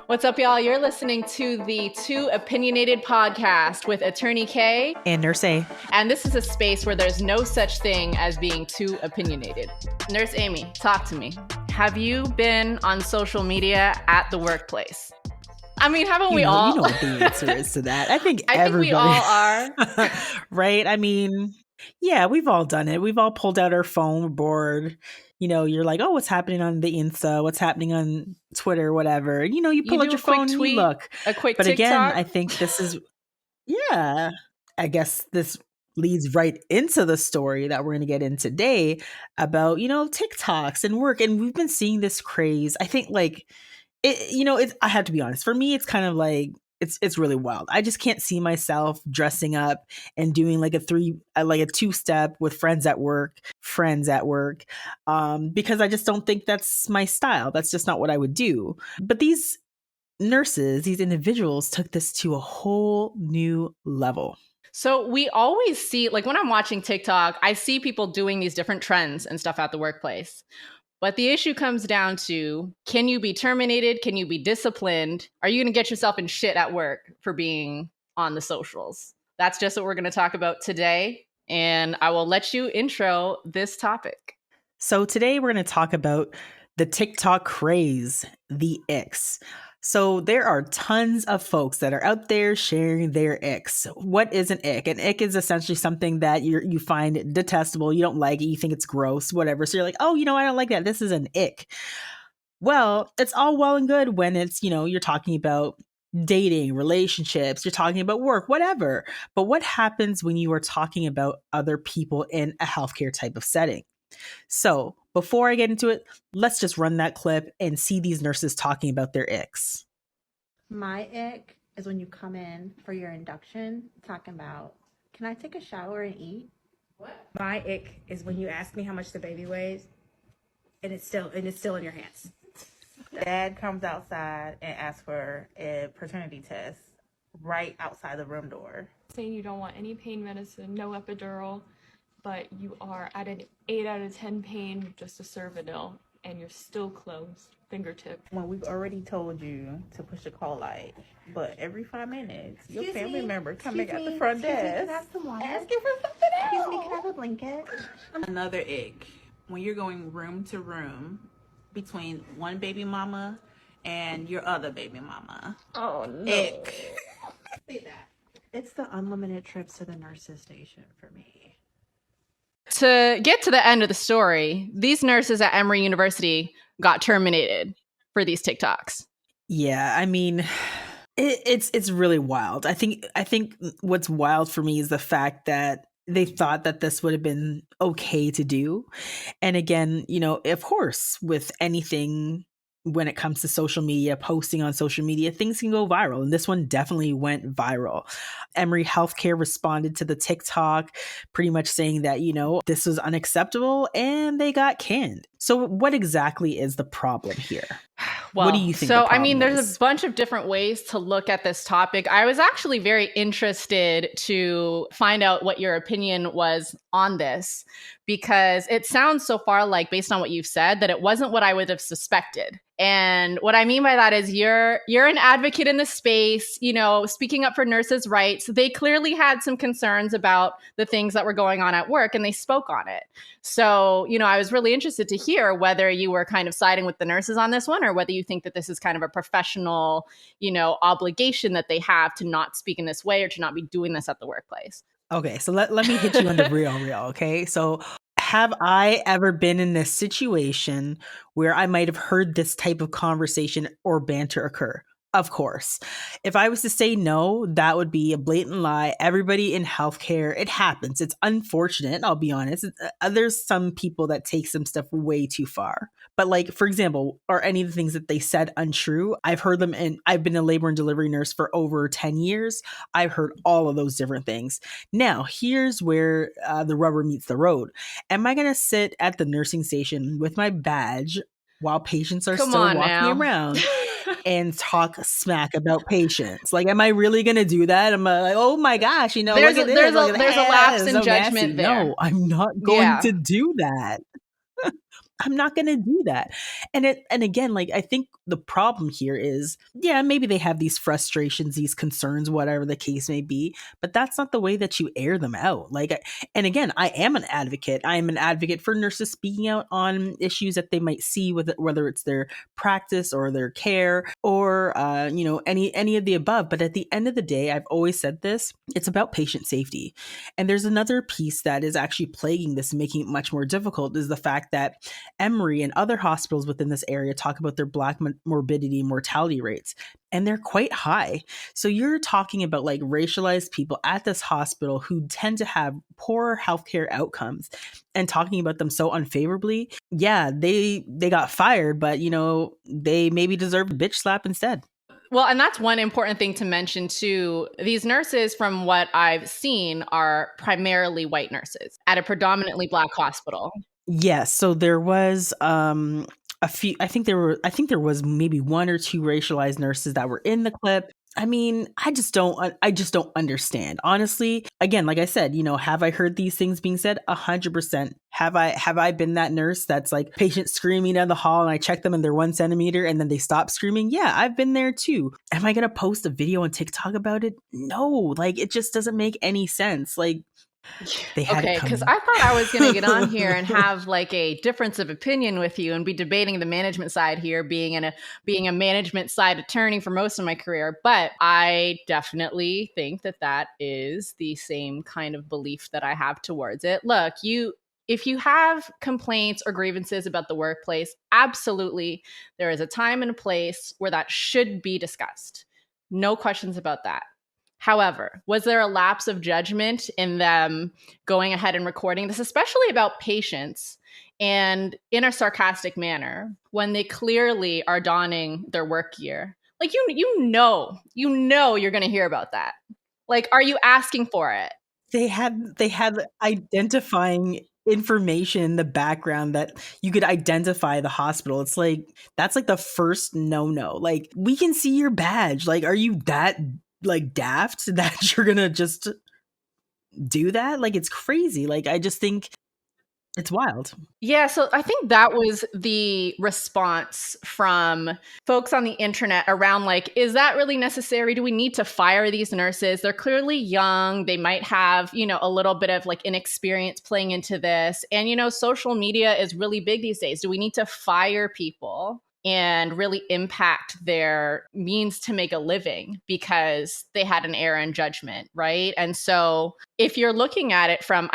What's up, y'all? You're listening to the TOO Opinionated podcast with Attorney K and Nurse A. And this is a space where there's no such thing as being too opinionated. Nurse Amy, talk to me. Have you been on social media at the workplace? I mean, haven't we all? You know what the answer is to that. I think we all are. Right? I mean, yeah, we've all done it. We've all pulled out our phone, we're bored. You know, you're like, oh, what's happening on the Insta? What's happening on Twitter? Whatever. You know, you pull out your phone and you look. A quick but TikTok. Again, I think this is, yeah, I guess this leads right into the story that we're going to get in today about, you know, TikToks and work. And we've been seeing this craze. I think like, I have to be honest. For me, it's kind of like, it's really wild. I just can't see myself dressing up and doing like a two-step with friends at work, because I just don't think that's my style. That's just not what I would do. But these nurses, these individuals took this to a whole new level. So we always see, like when I'm watching TikTok, I see people doing these different trends and stuff at the workplace. But the issue comes down to, can you be terminated? Can you be disciplined? Are you going to get yourself in shit at work for being on the socials? That's just what we're going to talk about today. And I will let you intro this topic. So today we're going to talk about the TikTok craze, the icks. So there are tons of folks that are out there sharing their icks. What is an ick? An ick is essentially something that you find detestable. You don't like it. You think it's gross, whatever. So you're like, oh, I don't like that. This is an ick. Well, it's all well and good when it's, you're talking about dating, relationships, you're talking about work, whatever. But what happens when you are talking about other people in a healthcare type of setting? So before I get into it, let's just run that clip and see these nurses talking about their icks. My ick is when you come in for your induction talking about, can I take a shower and eat? What? My ick is when you ask me how much the baby weighs and it's still in your hands. Dad comes outside and asks for a paternity test right outside the room door. Saying you don't want any pain medicine, no epidural, but you are at an 8 out of 10 pain, just a Cervidil, and you're still closed, fingertip. When we've already told you to push the call light, but every 5 minutes, your family member coming at the front desk asking for something else. Excuse me, can I have a blanket? Another ick, when you're going room to room between one baby mama and your other baby mama. Oh, no. Ick. Say that. It's the unlimited trips to the nurses station for me. To get to the end of the story, these nurses at Emory University got terminated for these TikToks. Yeah, I mean, it's really wild. I think what's wild for me is the fact that they thought that this would have been okay to do. And again, of course, with anything when it comes to social media, posting on social media, things can go viral. And this one definitely went viral. Emory Healthcare responded to the TikTok pretty much saying that, this was unacceptable and they got canned. So what exactly is the problem here? Well, what do you think? So, I mean, there's a bunch of different ways to look at this topic. I was actually very interested to find out what your opinion was on this, because it sounds so far like, based on what you've said, that it wasn't what I would have suspected. And what I mean by that is you're an advocate in the space, speaking up for nurses' rights. They clearly had some concerns about the things that were going on at work, and they spoke on it. So, I was really interested to hear whether you were kind of siding with the nurses on this one, or whether you think that this is kind of a professional, obligation that they have to not speak in this way or to not be doing this at the workplace. Okay, so let me hit you on the real, okay? So have I ever been in this situation where I might have heard this type of conversation or banter occur? Of course. If I was to say no, that would be a blatant lie. Everybody in healthcare, it happens. It's unfortunate, I'll be honest. There's some people that take some stuff way too far. But like, for example, are any of the things that they said untrue? I've heard them, and I've been a labor and delivery nurse for over 10 years. I've heard all of those different things. Now, here's where the rubber meets the road. Am I going to sit at the nursing station with my badge while patients are still walking around and talk smack about patients? Like, am I really going to do that? I'm like, oh my gosh, there's a lapse in judgment there. No, I'm not going to do that. I'm not going to do that. And again, like, I think the problem here is, yeah, maybe they have these frustrations, these concerns, whatever the case may be, but that's not the way that you air them out. And again, I am an advocate. I am an advocate for nurses speaking out on issues that they might see with it, whether it's their practice or their care or, any of the above. But at the end of the day, I've always said this, it's about patient safety. And there's another piece that is actually plaguing this, making it much more difficult, is the fact that Emory and other hospitals within this area talk about their Black morbidity and mortality rates, and they're quite high. So you're talking about like racialized people at this hospital who tend to have poorer healthcare outcomes, and talking about them so unfavorably. Yeah, they got fired, but they maybe deserve a bitch slap instead. Well, and that's one important thing to mention too. These nurses, from what I've seen, are primarily white nurses at a predominantly Black hospital. Yes. So there was a few. I think there was maybe one or two racialized nurses that were in the clip. I mean, I just don't understand. Honestly, again, like I said, have I heard these things being said? 100%. Have I been that nurse that's like patient screaming down the hall and I check them and they're 1 centimeter and then they stop screaming? Yeah, I've been there too. Am I going to post a video on TikTok about it? No, like it just doesn't make any sense. Like, okay, because I thought I was going to get on here and have like a difference of opinion with you and be debating the management side here, being a management side attorney for most of my career. But I definitely think that is the same kind of belief that I have towards it. Look, if you have complaints or grievances about the workplace, absolutely, there is a time and a place where that should be discussed. No questions about that. However, was there a lapse of judgment in them going ahead and recording this, especially about patients, and in a sarcastic manner when they clearly are donning their work gear? Like, you know you're going to hear about that. Like, are you asking for it? They had identifying information in the background that you could identify the hospital. It's like, that's like the first no. Like, we can see your badge. Like, are you that like daft that you're gonna just do that? Like, it's crazy. Like, I just think it's wild. Yeah, so I think that was the response from folks on the internet around like, is that really necessary? Do we need to fire these nurses? They're clearly young. They might have, a little bit of like inexperience playing into this. And, social media is really big these days. Do we need to fire people and really impact their means to make a living because they had an error in judgment, right? And so if you're looking at it from,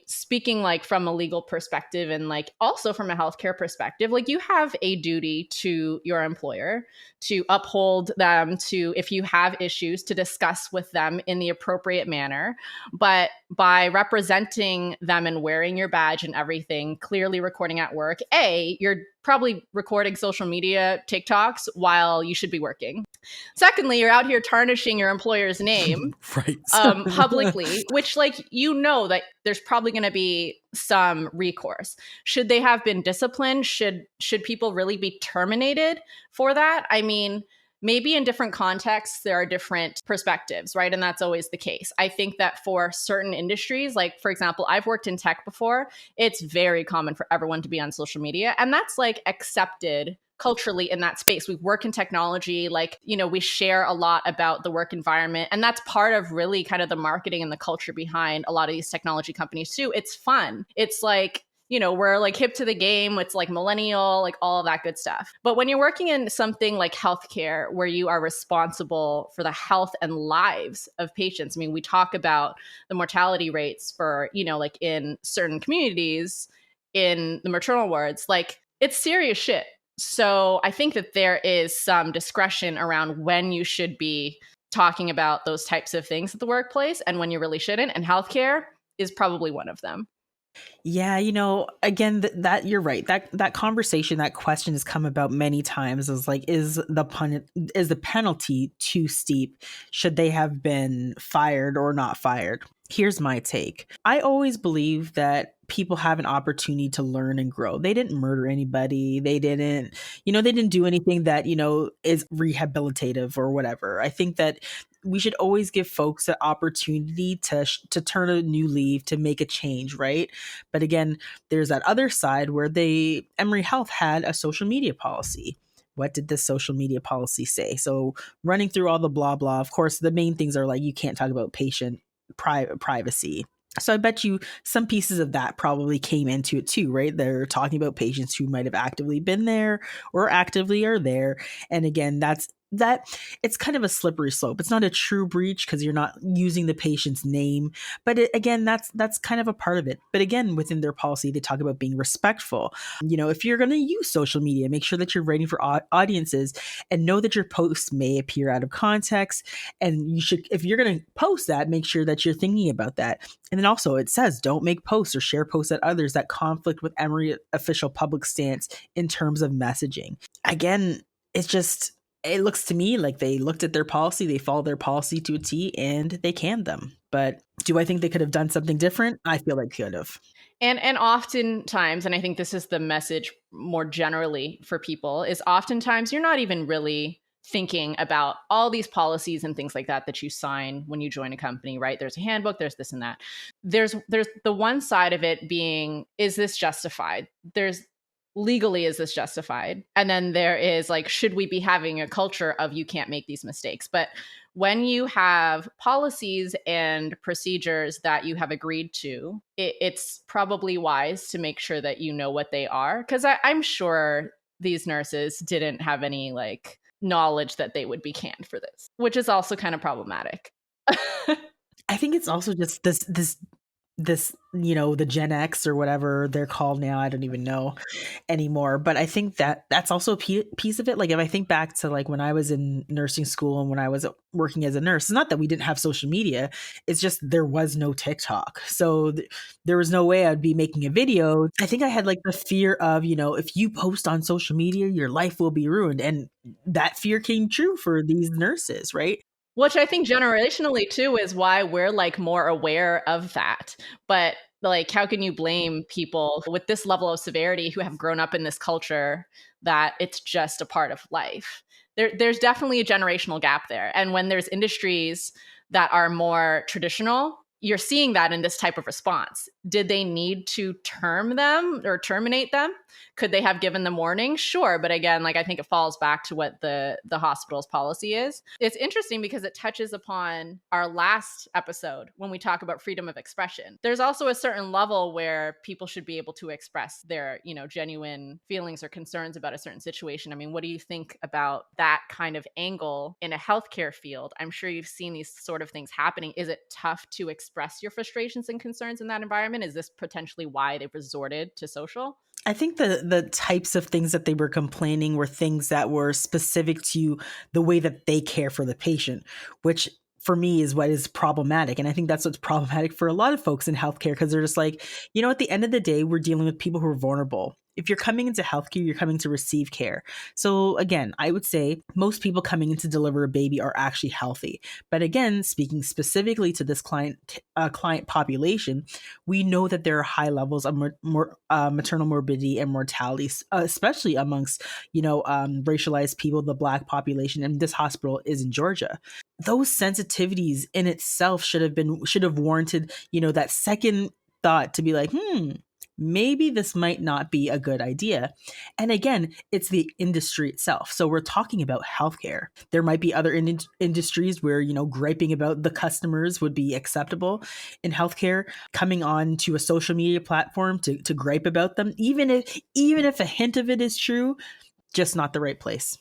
speaking like from a legal perspective and like also from a healthcare perspective, like you have a duty to your employer to uphold them, to, if you have issues, to discuss with them in the appropriate manner. But by representing them and wearing your badge and everything, clearly recording at work, you're probably recording social media TikToks while you should be working. Secondly, you're out here tarnishing your employer's name right. Publicly, which like, that there's probably going to be some recourse. Should they have been disciplined? Should people really be terminated for that? Maybe in different contexts, there are different perspectives, right? And that's always the case. I think that for certain industries, like, for example, I've worked in tech before, it's very common for everyone to be on social media. And that's like accepted culturally in that space. We work in technology, we share a lot about the work environment. And that's part of really kind of the marketing and the culture behind a lot of these technology companies too. It's fun. It's like, we're like hip to the game. It's like millennial, like all of that good stuff. But when you're working in something like healthcare, where you are responsible for the health and lives of patients, we talk about the mortality rates for, like in certain communities in the maternal wards, like it's serious shit. So I think that there is some discretion around when you should be talking about those types of things at the workplace and when you really shouldn't. And healthcare is probably one of them. Yeah, again, that you're right. That conversation, that question has come about many times. Is like, is the penalty too steep? Should they have been fired or not fired? Here's my take. I always believe that people have an opportunity to learn and grow. They didn't murder anybody. They didn't do anything that, is rehabilitative or whatever. I think that we should always give folks an opportunity to turn a new leaf, to make a change, right? But again, there's that other side where Emory Health had a social media policy. What did this social media policy say? So running through all the blah, blah, of course, the main things are like, you can't talk about patient privacy. So I bet you some pieces of that probably came into it too, right? They're talking about patients who might have actively been there or actively are there. And again, it's kind of a slippery slope. It's not a true breach because you're not using the patient's name, but again, that's kind of a part of it. But again, within their policy, they talk about being respectful. If you're going to use social media, make sure that you're writing for audiences and know that your posts may appear out of context. And if you're going to post that, make sure that you're thinking about that. And then also it says, don't make posts or share posts at others that conflict with Emory official public stance in terms of messaging. Again, it looks to me like they looked at their policy, they followed their policy to a T, and they canned them. But do I think they could have done something different? I feel like they could have. And oftentimes, and I think this is the message more generally for people, is oftentimes you're not even really thinking about all these policies and things like that you sign when you join a company, right? There's a handbook, there's this and that. There's the one side of it being, is this justified? Legally, is this justified? And then there is like, should we be having a culture of you can't make these mistakes? But when you have policies and procedures that you have agreed to, it's probably wise to make sure that you know what they are. Because I'm sure these nurses didn't have any like knowledge that they would be canned for this, which is also kind of problematic. I think it's also just this, the Gen X or whatever they're called now. I don't even know anymore. But I think that's also a piece of it. Like if I think back to like when I was in nursing school and when I was working as a nurse, it's not that we didn't have social media. It's just there was no TikTok. So there was no way I'd be making a video. I think I had like the fear of, if you post on social media, your life will be ruined. And that fear came true for these nurses, right? Which I think generationally too is why we're like more aware of that. But like, how can you blame people with this level of severity who have grown up in this culture that it's just a part of life? There's definitely a generational gap there. And when there's industries that are more traditional, you're seeing that in this type of response. Did they need to terminate them? Could they have given them warning? Sure. But again, like I think it falls back to what the hospital's policy is. It's interesting because it touches upon our last episode when we talk about freedom of expression. There's also a certain level where people should be able to express their, genuine feelings or concerns about a certain situation. I mean, what do you think about that kind of angle in a healthcare field? I'm sure you've seen these sort of things happening. Is it tough to express your frustrations and concerns in that environment? Is this potentially why they've resorted to social? I think the types of things that they were complaining were things that were specific to the way that they care for the patient, which for me is what is problematic. And I think that's what's problematic for a lot of folks in healthcare, because they're just like, at the end of the day, we're dealing with people who are vulnerable. If you're coming into healthcare, you're coming to receive care. So again, I would say most people coming in to deliver a baby are actually healthy. But again, speaking specifically to this client population, we know that there are high levels of maternal morbidity and mortality, especially amongst, racialized people, the Black population. And this hospital is in Georgia. Those sensitivities in itself should have warranted, that second thought to be like, maybe this might not be a good idea. And again, it's the industry itself. So we're talking about healthcare. There might be other industries where, griping about the customers would be acceptable. In healthcare, coming on to a social media platform to gripe about them, even if a hint of it is true, just not the right place.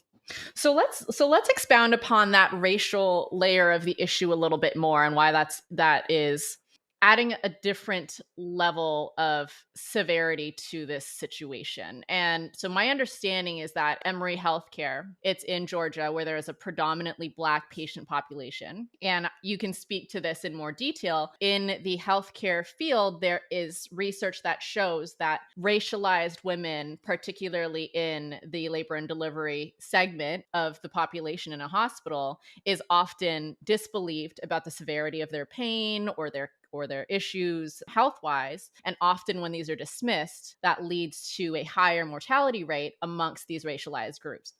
So let's expound upon that racial layer of the issue a little bit more, and why that is adding a different level of severity to this situation. And so my understanding is that Emory Healthcare, it's in Georgia, where there is a predominantly Black patient population. And you can speak to this in more detail. In the healthcare field, there is research that shows that racialized women, particularly in the labor and delivery segment of the population in a hospital, is often disbelieved about the severity of their pain or or their issues health-wise. And often when these are dismissed, that leads to a higher mortality rate amongst these racialized groups.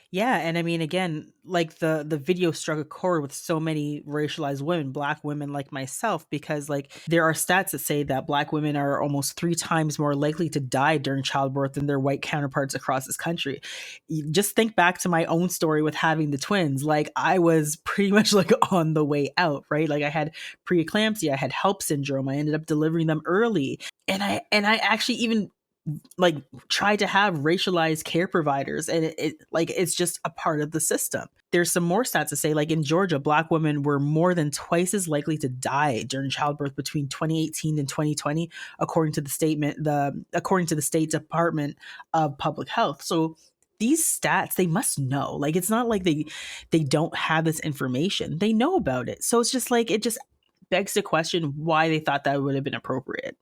Yeah, and I mean, again, like the video struck a chord with so many racialized women, Black women like myself, because like there are stats that say that Black women are almost 3 times more likely to die during childbirth than their white counterparts across this country. You just think back to my own story with having the twins. Like I was pretty much like on the way out, right? Like I had preeclampsia, I had HELP syndrome, I ended up delivering them early, and I actually even like try to have racialized care providers, and it like it's just a part of the system. There's some more stats to say, like in Georgia, Black women were more than twice as likely to die during childbirth between 2018 and 2020, according to the state Department of Public Health. So these stats, they must know. Like it's not like they don't have this information. They know about it. So it's just like it just begs to question why they thought that would have been appropriate.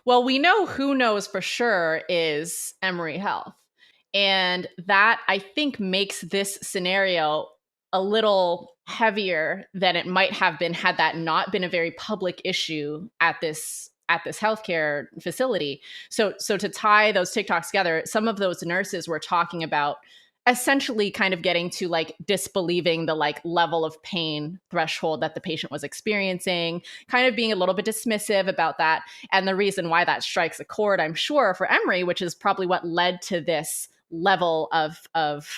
Well, we know who knows for sure is Emory Health. And that, I think, makes this scenario a little heavier than it might have been had that not been a very public issue at this healthcare facility. So to tie those TikToks together, some of those nurses were talking about essentially kind of getting to like disbelieving the like level of pain threshold that the patient was experiencing, kind of being a little bit dismissive about that. And the reason why that strikes a chord, I'm sure, for Emory, which is probably what led to this level of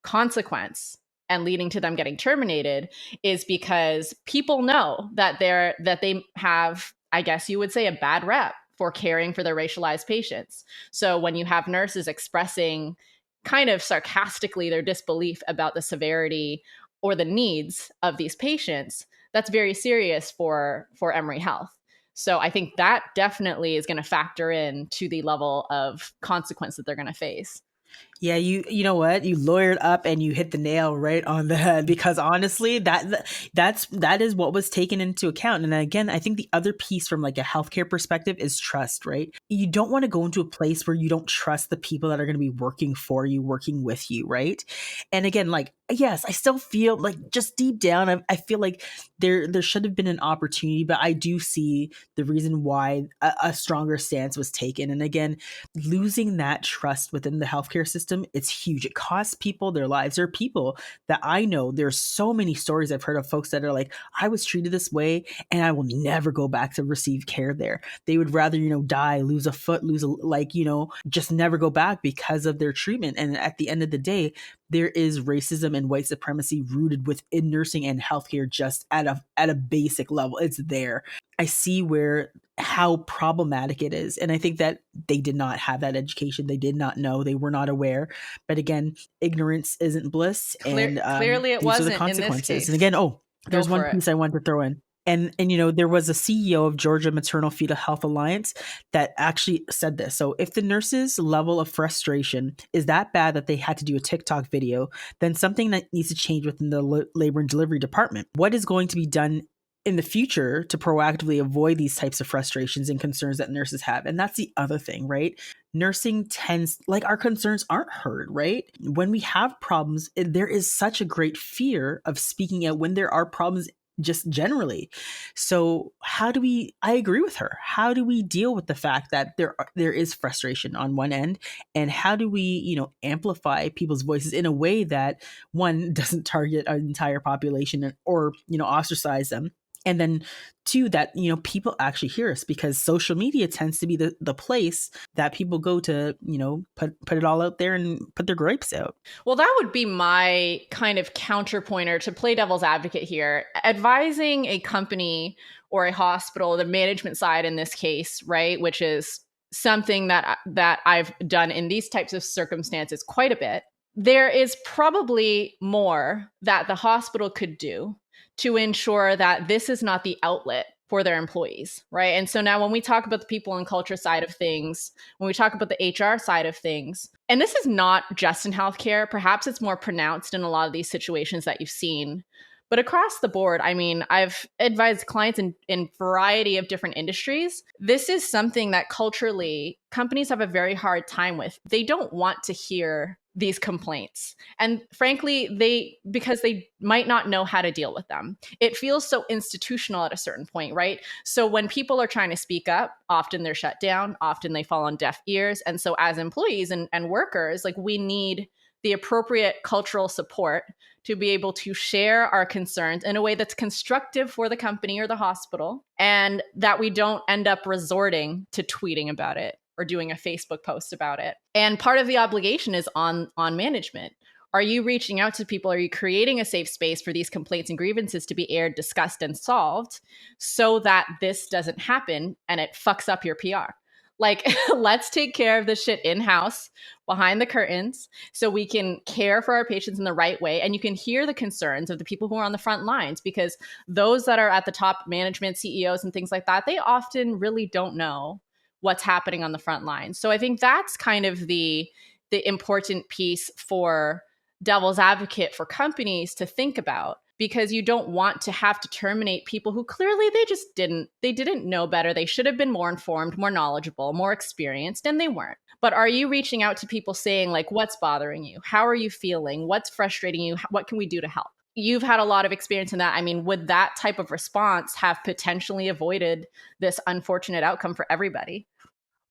consequence and leading to them getting terminated, is because people know that they have, I guess you would say, a bad rep for caring for their racialized patients. So when you have nurses expressing kind of sarcastically their disbelief about the severity or the needs of these patients, that's very serious for Emory Health. So I think that definitely is going to factor in to the level of consequence that they're going to face. Yeah, you know what? You lawyered up and you hit the nail right on the head, because honestly, that is what was taken into account. And again, I think the other piece from like a healthcare perspective is trust, right? You don't want to go into a place where you don't trust the people that are going to be working for you, working with you, right? And again, like yes, I still feel like just deep down, I feel like there should have been an opportunity, but I do see the reason why a stronger stance was taken. And again, losing that trust within the healthcare system, it's huge. It costs people their lives. There are people that I know, there's so many stories I've heard of folks that are like, I was treated this way and I will never go back to receive care there. They would rather, die, lose a foot, just never go back because of their treatment. And at the end of the day, there is racism and white supremacy rooted within nursing and healthcare, just at a basic level. It's there. I see how problematic it is. And I think that they did not have that education. They did not know. They were not aware. But again, ignorance isn't bliss. And clearly it these are the wasn't consequences. in this case. And again, there's one piece I wanted to throw in. And there was a CEO of Georgia Maternal Fetal Health Alliance that actually said this. So if the nurses' level of frustration is that bad that they had to do a TikTok video, then something that needs to change within the labor and delivery department. What is going to be done in the future to proactively avoid these types of frustrations and concerns that nurses have? And that's the other thing, right? Nursing tends, like, our concerns aren't heard, right? When we have problems, there is such a great fear of speaking out when there are problems just generally. So I agree with her. How do we deal with the fact that there is frustration on one end, and how do we, amplify people's voices in a way that, one, doesn't target an entire population or ostracize them, and then two, that people actually hear us, because social media tends to be the place that people go to put it all out there and put their gripes out. Well, that would be my kind of counterpointer to play devil's advocate here. Advising a company or a hospital, the management side in this case, right, which is something that I've done in these types of circumstances quite a bit. There is probably more that the hospital could do to ensure that this is not the outlet for their employees, right? And so now when we talk about the people and culture side of things, when we talk about the HR side of things, and this is not just in healthcare, perhaps it's more pronounced in a lot of these situations that you've seen, but across the board, I mean, I've advised clients in a variety of different industries. This is something that culturally companies have a very hard time with. They don't want to hear these complaints. And frankly, because they might not know how to deal with them. It feels so institutional at a certain point, right? So when people are trying to speak up, often they're shut down, often they fall on deaf ears. And so as employees and workers, like, we need the appropriate cultural support to be able to share our concerns in a way that's constructive for the company or the hospital, and that we don't end up resorting to tweeting about it or doing a Facebook post about it. And part of the obligation is on management. Are you reaching out to people? Are you creating a safe space for these complaints and grievances to be aired, discussed, and solved so that this doesn't happen and it fucks up your PR? Like, let's take care of this shit in-house, behind the curtains, so we can care for our patients in the right way. And you can hear the concerns of the people who are on the front lines, because those that are at the top management, CEOs and things like that, they often really don't know what's happening on the front lines. So I think that's kind of the important piece for devil's advocate for companies to think about, because you don't want to have to terminate people who clearly they didn't know better. They should have been more informed, more knowledgeable, more experienced, and they weren't. But are you reaching out to people saying, like, what's bothering you? How are you feeling? What's frustrating you? What can we do to help? You've had a lot of experience in that. I mean, would that type of response have potentially avoided this unfortunate outcome for everybody?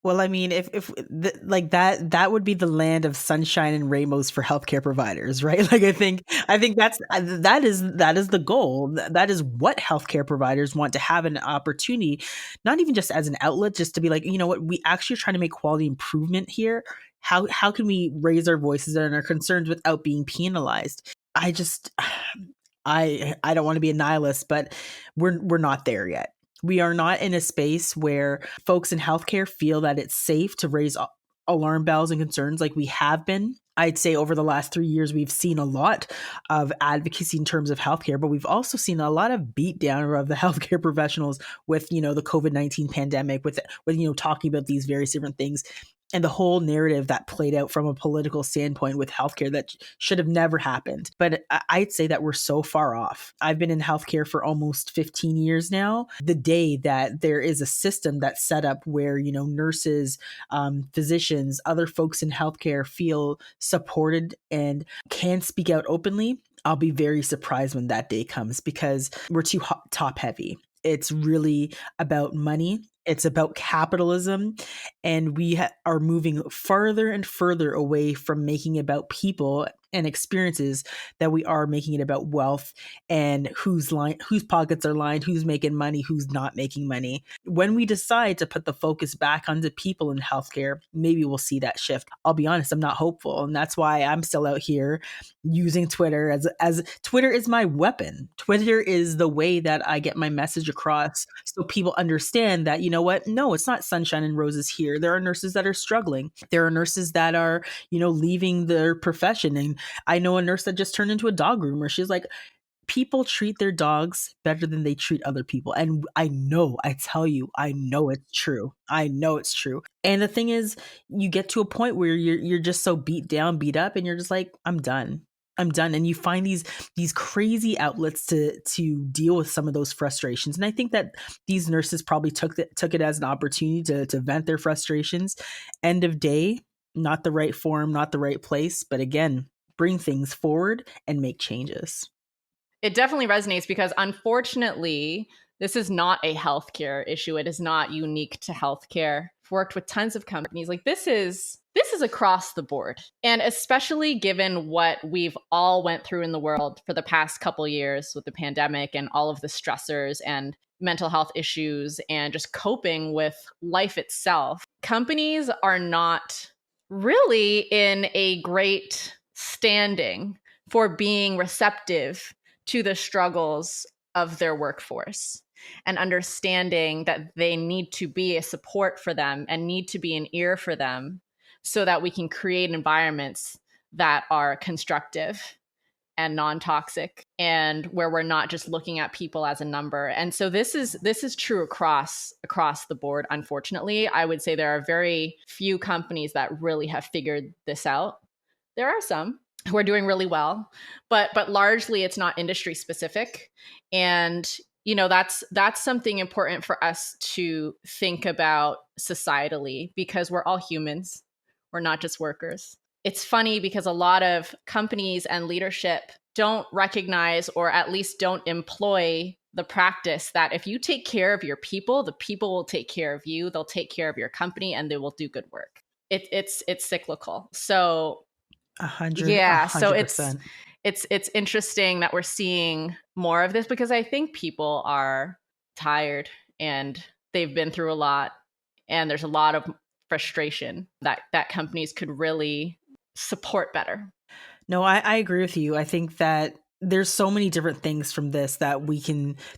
Well, I mean, if like that would be the land of sunshine and rainbows for healthcare providers, right? Like, I think that is the goal. That is what healthcare providers want, to have an opportunity, not even just as an outlet, just to be like, you know what, we actually are trying to make quality improvement here. How can we raise our voices and our concerns without being penalized? I just I don't want to be a nihilist, but we're not there yet. We are not in a space where folks in healthcare feel that it's safe to raise alarm bells and concerns like we have been. I'd say over the last 3 years, we've seen a lot of advocacy in terms of healthcare, but we've also seen a lot of beat down of the healthcare professionals with, the COVID-19 pandemic, with talking about these various different things. And the whole narrative that played out from a political standpoint with healthcare that should have never happened. But I'd say that we're so far off. I've been in healthcare for almost 15 years now. The day that there is a system that's set up where, nurses, physicians, other folks in healthcare feel supported and can speak out openly, I'll be very surprised when that day comes, because we're too top heavy. It's really about money. It's about capitalism, and we are moving farther and further away from making it about people and experiences, that we are making it about wealth and whose pockets are lined, who's making money, who's not making money. When we decide to put the focus back onto people in healthcare, maybe we'll see that shift. I'll be honest, I'm not hopeful, and that's why I'm still out here using Twitter as Twitter is my weapon. Twitter is the way that I get my message across, so people understand that, what? No, it's not sunshine and roses here. There are nurses that are struggling. There are nurses that are, leaving their profession. And I know a nurse that just turned into a dog groomer. She's like, people treat their dogs better than they treat other people. And I know it's true. I know it's true. And the thing is, you get to a point where you're just so beat down, beat up, and you're just like, I'm done. And you find these crazy outlets to deal with some of those frustrations. And I think that these nurses probably took it as an opportunity to vent their frustrations. End of day, not the right forum, not the right place. But again, bring things forward and make changes. It definitely resonates, because unfortunately, this is not a healthcare issue. It is not unique to healthcare. I've worked with tons of companies. Like, this is across the board. And especially given what we've all went through in the world for the past couple years with the pandemic and all of the stressors and mental health issues and just coping with life itself, companies are not really in a great standing for being receptive to the struggles of their workforce, and understanding that they need to be a support for them and need to be an ear for them, so that we can create environments that are constructive and non-toxic, and where we're not just looking at people as a number. And so this is true across the board. Unfortunately, I would say there are very few companies that really have figured this out. There are some who are doing really well, but largely it's not industry specific. And that's something important for us to think about societally, because we're all humans. We're not just workers. it's funny because a lot of companies and leadership don't recognize, or at least don't employ, the practice that if you take care of your people, the people will take care of you, they'll take care of your company, and they will do good work. It's cyclical. So 100%. It's interesting that we're seeing more of this, because I think people are tired and they've been through a lot, and there's a lot of frustration that companies could really support better. No, I agree with you. I think that there's so many different things from this that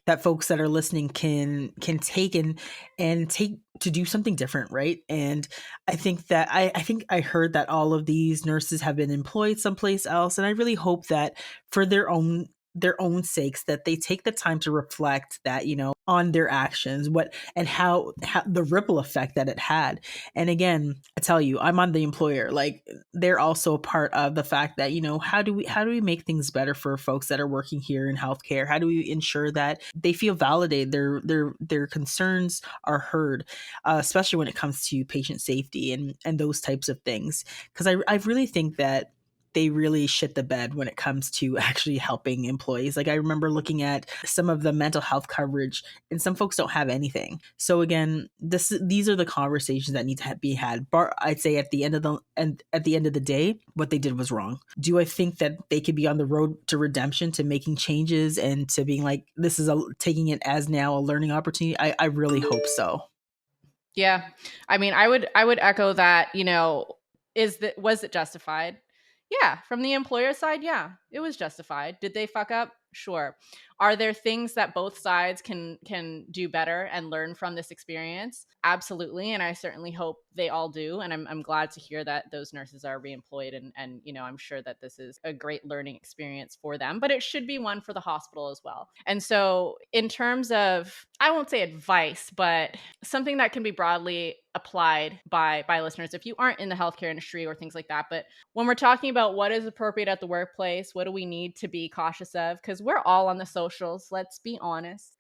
that folks that are listening can take and take to do something different, right? And I think that I think I heard that all of these nurses have been employed someplace else, and I really hope that for their own sakes that they take the time to reflect that, on their actions, what and how the ripple effect that it had. And again, I tell you, I'm on the employer, like they're also a part of the fact that, how do we make things better for folks that are working here in healthcare? How do we ensure that they feel validated, their concerns are heard, especially when it comes to patient safety and those types of things? Because I really think that they really shit the bed when it comes to actually helping employees. Like I remember looking at some of the mental health coverage, and some folks don't have anything. So again, these are the conversations that need to be had. But I'd say at the end of the day, what they did was wrong. Do I think that they could be on the road to redemption, to making changes, and to being like, this is taking it as now a learning opportunity? I really hope so. Yeah, I mean, I would echo that. Was it justified? Yeah, from the employer side, yeah, it was justified. Did they fuck up? Sure. Are there things that both sides can do better and learn from this experience? Absolutely. And I certainly hope they all do. And I'm glad to hear that those nurses are reemployed. And I'm sure that this is a great learning experience for them, but it should be one for the hospital as well. And so in terms of, I won't say advice, but something that can be broadly applied by listeners if you aren't in the healthcare industry or things like that. But when we're talking about what is appropriate at the workplace, what do we need to be cautious of? Because we're all on the socials, let's be honest.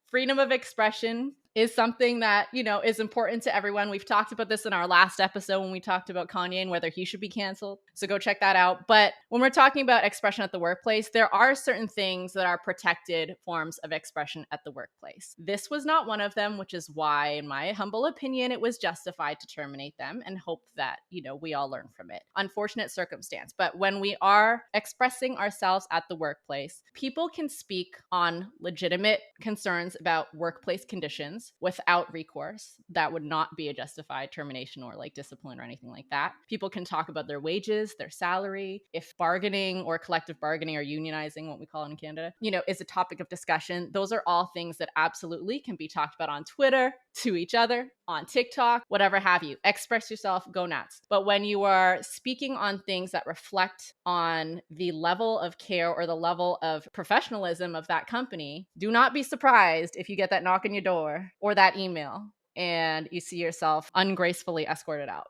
Freedom of expression is something that, is important to everyone. We've talked about this in our last episode when we talked about Kanye and whether he should be canceled. So go check that out. But when we're talking about expression at the workplace, there are certain things that are protected forms of expression at the workplace. This was not one of them, which is why, in my humble opinion, it was justified to terminate them, and hope that, we all learn from it. Unfortunate circumstance. But when we are expressing ourselves at the workplace, people can speak on legitimate concerns about workplace conditions without recourse. That would not be a justified termination or like discipline or anything like that. People can talk about their wages, their salary, if bargaining or collective bargaining or unionizing, what we call it in Canada, is a topic of discussion. Those are all things that absolutely can be talked about on Twitter, to each other, on TikTok, whatever have you. Express yourself, go nuts. But when you are speaking on things that reflect on the level of care or the level of professionalism of that company, do not be surprised if you get that knock on your door or that email and you see yourself ungracefully escorted out.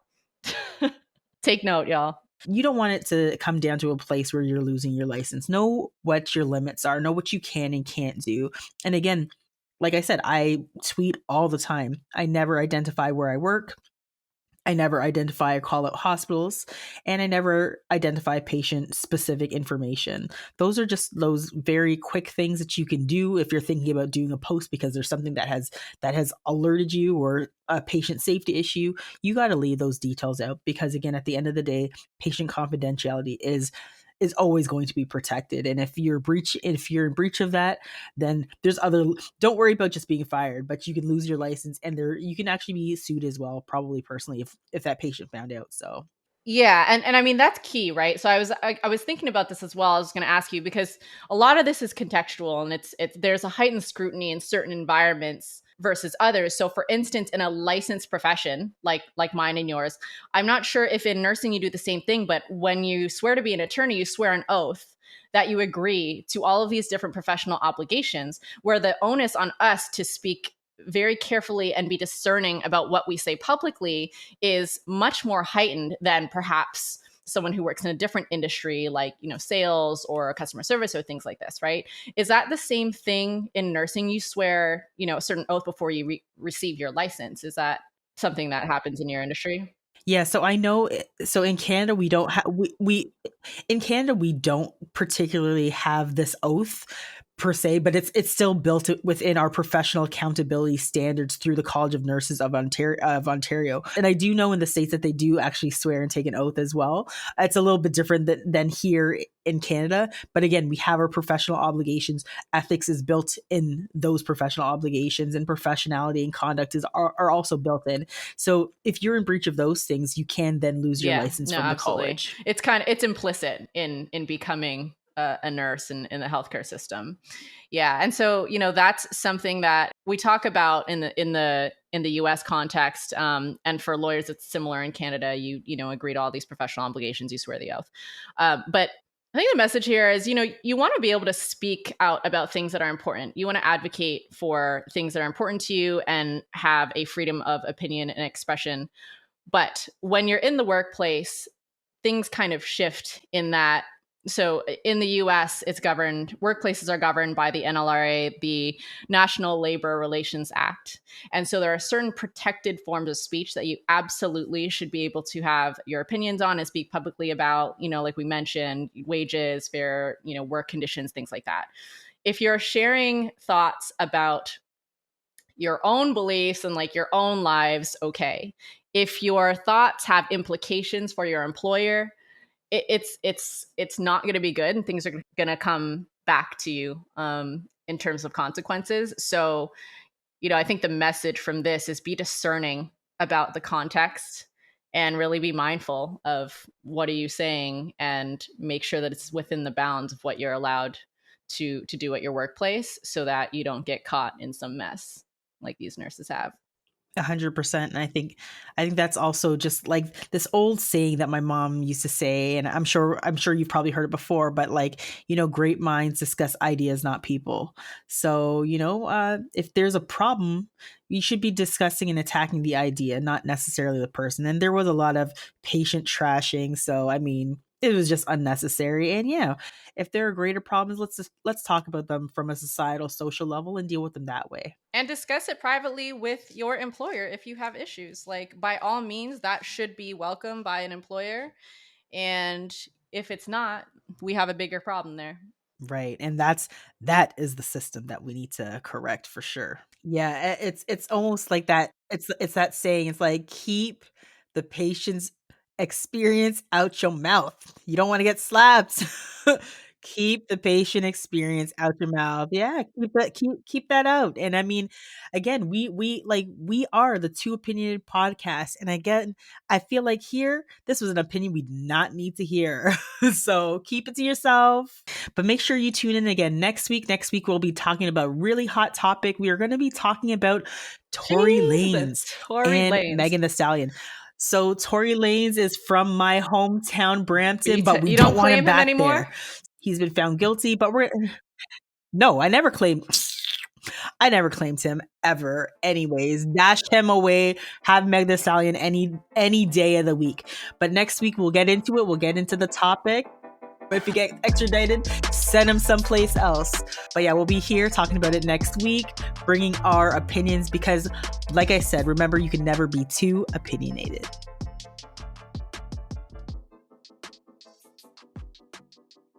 Take note, y'all. You don't want it to come down to a place where you're losing your license. Know what your limits are. Know what you can and can't do. And again, like I said, I tweet all the time. I never identify where I work. I never identify or call out hospitals, and I never identify patient-specific information. Those are just those very quick things that you can do if you're thinking about doing a post because there's something that has alerted you or a patient safety issue. You got to leave those details out because, again, at the end of the day, patient confidentiality is always going to be protected. And if you're in breach of that, then don't worry about just being fired, but you can lose your license, and you can actually be sued as well, probably personally, if that patient found out. So yeah, and I mean that's key, right? So I was thinking about this as well. I was going to ask you because a lot of this is contextual, and it's there's a heightened scrutiny in certain environments versus others. So for instance, in a licensed profession like mine and yours, I'm not sure if in nursing you do the same thing, but when you swear to be an attorney, you swear an oath that you agree to all of these different professional obligations, where the onus on us to speak very carefully and be discerning about what we say publicly is much more heightened than perhaps someone who works in a different industry like, sales or customer service or things like this, right? Is that the same thing in nursing? You swear, a certain oath before you receive your license. Is that something that happens in your industry? Yeah, so I know. So in Canada, we don't have we in Canada we don't particularly have this oath per se, but it's still built within our professional accountability standards through the College of Nurses of Ontario. And I do know in the States that they do actually swear and take an oath as well. It's a little bit different than here in Canada, but again, we have our professional obligations. Ethics is built in those professional obligations, and professionality and conduct are also built in. So if you're in breach of those things, you can then lose your license from the college. It's implicit in becoming a nurse in the healthcare system. Yeah. And so, that's something that we talk about in the US context. And for lawyers, it's similar in Canada. You agree to all these professional obligations, you swear the oath. But I think the message here is, you want to be able to speak out about things that are important. You want to advocate for things that are important to you and have a freedom of opinion and expression. But when you're in the workplace, things kind of shift in that. So in the US, workplaces are governed by the NLRA, the National Labor Relations Act. And so there are certain protected forms of speech that you absolutely should be able to have your opinions on and speak publicly about, like we mentioned, wages, fair, work conditions, things like that. If you're sharing thoughts about your own beliefs and like your own lives, okay. If your thoughts have implications for your employer, it's not going to be good, and things are going to come back to you in terms of consequences. So, I think the message from this is be discerning about the context and really be mindful of what are you saying and make sure that it's within the bounds of what you're allowed to do at your workplace so that you don't get caught in some mess like these nurses have. 100%. And I think that's also just like this old saying that my mom used to say, and I'm sure you've probably heard it before, but like, great minds discuss ideas, not people. So, if there's a problem, you should be discussing and attacking the idea, not necessarily the person. And there was a lot of patient trashing. So, I mean, it was just unnecessary. And yeah, if there are greater problems, let's talk about them from a societal, social level and deal with them that way. And discuss it privately with your employer if you have issues. Like, by all means, that should be welcomed by an employer. And if it's not, we have a bigger problem there. Right. And that is the system that we need to correct for sure. Yeah, it's almost like that. It's that saying. It's like, keep the patient's experience out your mouth. You don't want to get slapped. Keep the patient experience out your mouth. Yeah, keep that out. And I mean, again, we are the Two Opinionated podcast. And again, I feel like here, this was an opinion we did not need to hear. So keep it to yourself. But make sure you tune in again next week. Next week, we'll be talking about a really hot topic. We are going to be talking about Tory Lanez and Megan Thee Stallion. So Tory Lanez is from my hometown, Brampton, but we don't want him back anymore. There. He's been found guilty, but no, I never claimed him ever. Anyways, dashed him away. Have Megan Thee Stallion any day of the week. But next week we'll get into it. We'll get into the topic. But if you get extradited, send him someplace else. But yeah, we'll be here talking about it next week, bringing our opinions because, like I said, remember, you can never be too opinionated.